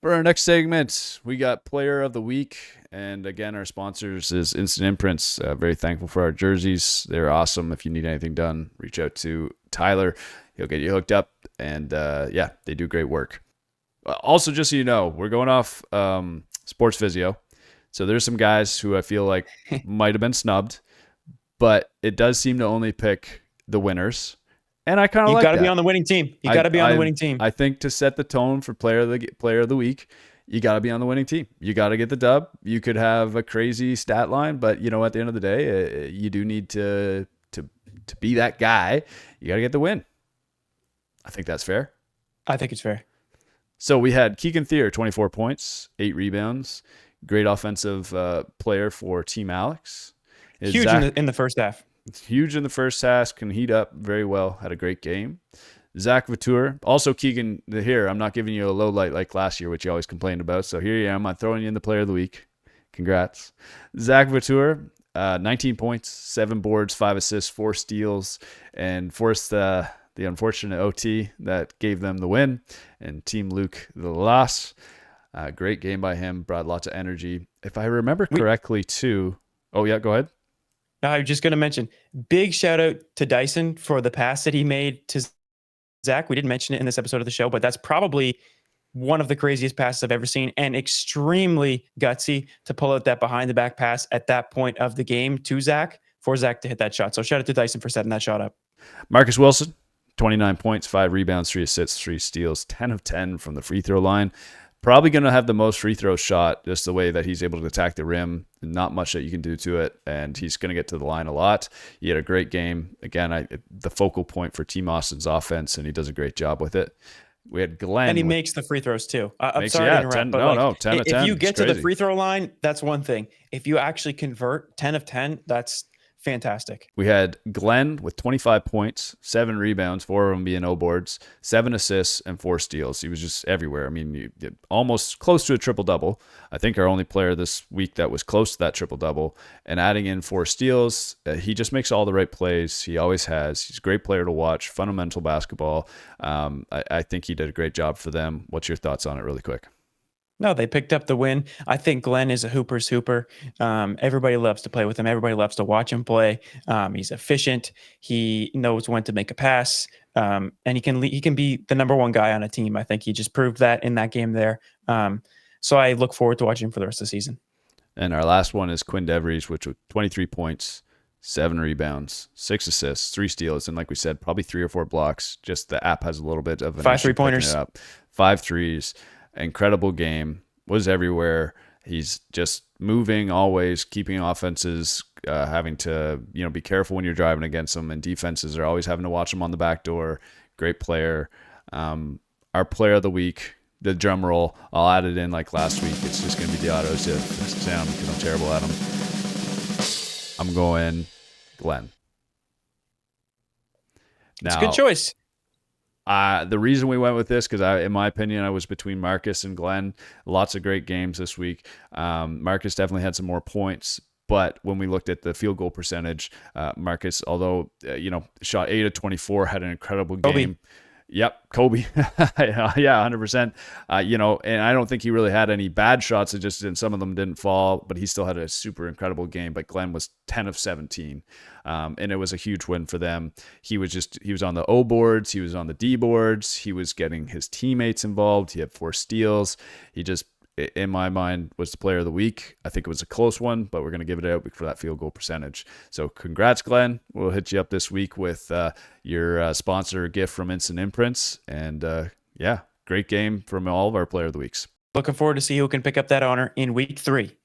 For our next segment, we got Player of the Week. And again, our sponsors is Instant Imprints. Very thankful for our jerseys. They're awesome. If you need anything done, reach out to Tyler. He'll get you hooked up. And yeah, they do great work. Also, just so you know, we're going off Sports Physio. So there's some guys who I feel like might have been snubbed, but it does seem to only pick the winners. And I kind of You like got to be that. on the winning team. You got to be on the winning team. I think to set the tone for player of the week, you got to be on the winning team. You got to get the dub. You could have a crazy stat line, but at the end of the day, you do need to be that guy. You got to get the win. I think that's fair. I think it's fair. So we had Keegan Thier, 24 points, 8 rebounds. Great offensive player for Team Alex. Huge in the first half. Huge in the first half, can heat up very well, had a great game. Zach Vautour, also Keegan here. I'm not giving you a low light like last year, which you always complained about. So here I am. I'm throwing you in the player of the week. Congrats. Zach Vautour, 19 points, 7 boards, 5 assists, 4 steals, and forced the unfortunate OT that gave them the win, and Team Luke the loss. Great game by him, brought lots of energy. If I remember correctly, too. Oh, yeah, go ahead. I was just going to mention, big shout out to Dyson for the pass that he made to Zach. We didn't mention it in this episode of the show, but that's probably one of the craziest passes I've ever seen, and extremely gutsy to pull out that behind the back pass at that point of the game to Zach, for Zach to hit that shot. So shout out to Dyson for setting that shot up. Marcus Wilson, 29 points, 5 rebounds, 3 assists, 3 steals, 10 of 10 from the free throw line. Probably going to have the most free throw shot, just the way that he's able to attack the rim. Not much that you can do to it, and he's going to get to the line a lot. He had a great game. Again, the focal point for Team Austin's offense, and he does a great job with it. We had Glenn. And he makes the free throws too. I'm sorry to interrupt, 10, but 10 of 10. If you get to the free throw line, that's one thing. If you actually convert 10 of 10, that's fantastic. We had Glenn with 25 points, 7 rebounds, 4 of them being O boards, 7 assists, and 4 steals. He was just everywhere. I mean, almost close to a triple-double. I think our only player this week that was close to that triple-double. And adding in 4 steals, he just makes all the right plays. He always has. He's a great player to watch, fundamental basketball. I think he did a great job for them. What's your thoughts on it really quick? No, they picked up the win. I think Glenn is a hooper's hooper. Everybody loves to play with him. Everybody loves to watch him play. He's efficient. He knows when to make a pass, and he can be the number one guy on a team. I think he just proved that in that game there. So I look forward to watching him for the rest of the season. And our last one is Quinn Devries, which with 23 points, 7 rebounds, 6 assists, 3 steals, and like we said, probably 3 or 4 blocks. Just the app has a little bit of an 5 3-pointers, 5 threes. Incredible game, was everywhere. He's just moving, always keeping offenses having to be careful when you're driving against them, and defenses are always having to watch him on the back door. Great player. Our player of the week, the drum roll, I'll add it in like last week. It's just going to be the auto sound because I'm terrible at them. I'm going Glenn. It's a good choice. The reason we went with this, because in my opinion, I was between Marcus and Glenn. Lots of great games this week. Marcus definitely had some more points, but when we looked at the field goal percentage, Marcus, although shot 8 of 24, had an incredible game. Kobe. Yep, Kobe. Yeah, 100%. And I don't think he really had any bad shots. It just some of them didn't fall, but he still had a super incredible game. But Glenn was 10 of 17, and it was a huge win for them. He was on the O boards, he was on the D boards, he was getting his teammates involved. He had 4 steals. He just, in my mind, was the player of the week. I think it was a close one, but we're going to give it out for that field goal percentage. So congrats, Glenn. We'll hit you up this week with your sponsor gift from Instant Imprints. And great game from all of our player of the weeks. Looking forward to see who can pick up that honor in week 3.